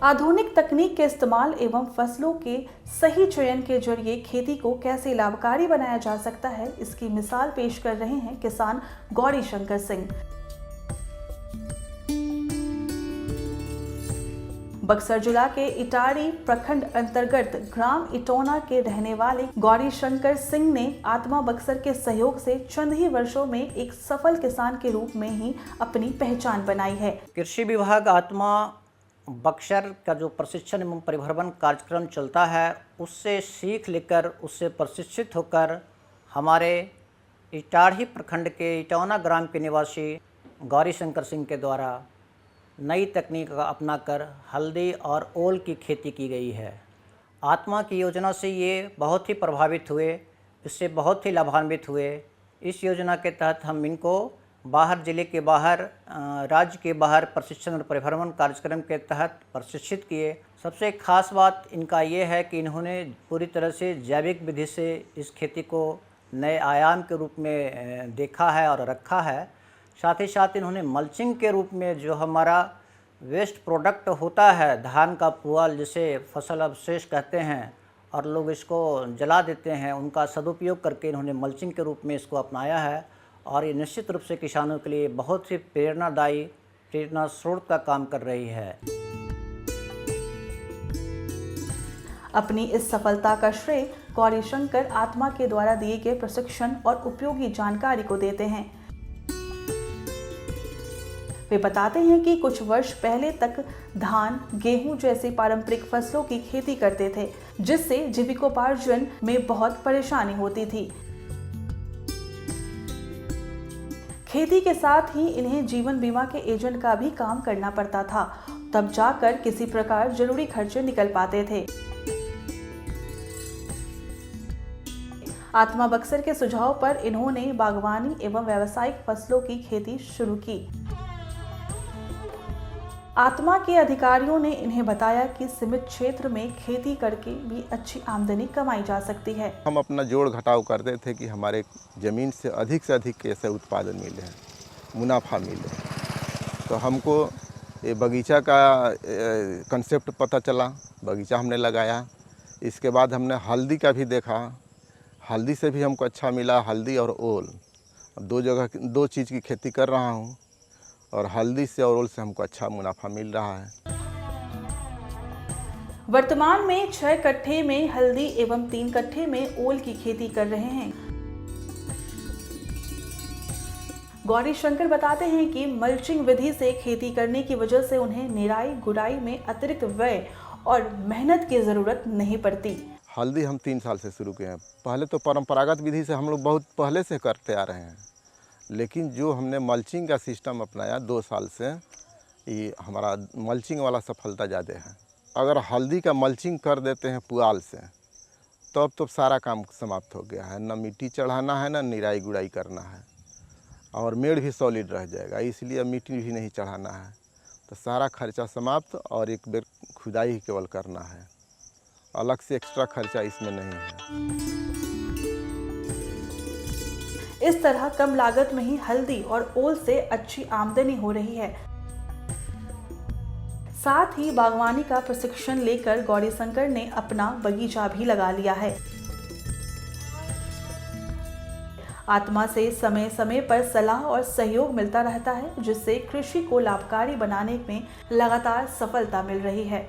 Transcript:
आधुनिक तकनीक के इस्तेमाल एवं फसलों के सही चयन के जरिए खेती को कैसे लाभकारी बनाया जा सकता है, इसकी मिसाल पेश कर रहे हैं किसान गौरी शंकर सिंह। बक्सर जिला के इटारी प्रखंड अंतर्गत ग्राम इटौना के रहने वाले गौरी शंकर सिंह ने आत्मा बक्सर के सहयोग से चंद ही वर्षों में एक सफल किसान के रूप में ही अपनी पहचान बनाई है। कृषि विभाग आत्मा बक्सर का जो प्रशिक्षण एवं परिभ्रमण कार्यक्रम चलता है, उससे सीख लेकर उससे प्रशिक्षित होकर हमारे इटाढ़ी प्रखंड के इटौना ग्राम के निवासी गौरी शंकर सिंह के द्वारा नई तकनीक का अपनाकर हल्दी और ओल की खेती की गई है। आत्मा की योजना से ये बहुत ही प्रभावित हुए, इससे बहुत ही लाभान्वित हुए। इस योजना के तहत हम इनको बाहर जिले के बाहर, राज्य के बाहर प्रशिक्षण और परिभ्रमण कार्यक्रम के तहत प्रशिक्षित किए। सबसे खास बात इनका ये है कि इन्होंने पूरी तरह से जैविक विधि से इस खेती को नए आयाम के रूप में देखा है और रखा है। साथ ही साथ इन्होंने मल्चिंग के रूप में जो हमारा वेस्ट प्रोडक्ट होता है, धान का पुआल जिसे फसल अवशेष कहते हैं और लोग इसको जला देते हैं, उनका सदुपयोग करके इन्होंने मल्चिंग के रूप में इसको अपनाया है। और ये निश्चित रूप से किसानों के लिए बहुत ही प्रेरणादायी, प्रेरणा स्रोत का काम कर रही है। अपनी इस सफलता का श्रेय गौरी शंकर आत्मा के द्वारा दिए गए प्रशिक्षण और उपयोगी जानकारी को देते हैं। वे बताते हैं कि कुछ वर्ष पहले तक धान, गेहूं जैसी पारंपरिक फसलों की खेती करते थे, जिससे जीविकोपार्जन में बहुत परेशानी होती थी। खेती के साथ ही इन्हें जीवन बीमा के एजेंट का भी काम करना पड़ता था, तब जाकर किसी प्रकार जरूरी खर्चे निकल पाते थे। आत्मा बक्सर के सुझाव पर इन्होंने बागवानी एवं व्यावसायिक फसलों की खेती शुरू की। आत्मा के अधिकारियों ने इन्हें बताया कि सीमित क्षेत्र में खेती करके भी अच्छी आमदनी कमाई जा सकती है। हम अपना जोड़ घटाव करते थे कि हमारे ज़मीन से अधिक कैसे उत्पादन मिले, मुनाफा मिले। तो हमको ये बगीचा का कंसेप्ट पता चला, बगीचा हमने लगाया। इसके बाद हमने हल्दी का भी देखा, हल्दी से भी हमको अच्छा मिला। हल्दी और ओल दो चीज़ की खेती कर रहा हूँ और हल्दी से और ओल से हमको अच्छा मुनाफा मिल रहा है। वर्तमान में 6 कट्ठे में हल्दी एवं 3 कट्ठे में ओल की खेती कर रहे हैं। गौरी शंकर बताते हैं कि मल्चिंग विधि से खेती करने की वजह से उन्हें निराई गुड़ाई में अतिरिक्त व्यय और मेहनत की जरूरत नहीं पड़ती। हल्दी हम 3 साल से शुरू किए हैं। पहले तो परंपरागत विधि से हम लोग बहुत पहले से करते आ रहे हैं, लेकिन जो हमने मल्चिंग का सिस्टम अपनाया 2 साल से, ये हमारा मल्चिंग वाला सफलता ज़्यादा है। अगर हल्दी का मल्चिंग कर देते हैं पुआल से, तब तो सारा काम समाप्त हो गया है। न मिट्टी चढ़ाना है, न निराई गुड़ाई करना है, और मेड़ भी सॉलिड रह जाएगा। इसलिए मिट्टी भी नहीं चढ़ाना है, तो सारा खर्चा समाप्त और एक बेर खुदाई ही केवल करना है। अलग से एक्स्ट्रा खर्चा इसमें नहीं है। इस तरह कम लागत में ही हल्दी और ओल से अच्छी आमदनी हो रही है। साथ ही बागवानी का प्रशिक्षण लेकर गौरी शंकर ने अपना बगीचा भी लगा लिया है। आत्मा से समय समय पर सलाह और सहयोग मिलता रहता है, जिससे कृषि को लाभकारी बनाने में लगातार सफलता मिल रही है।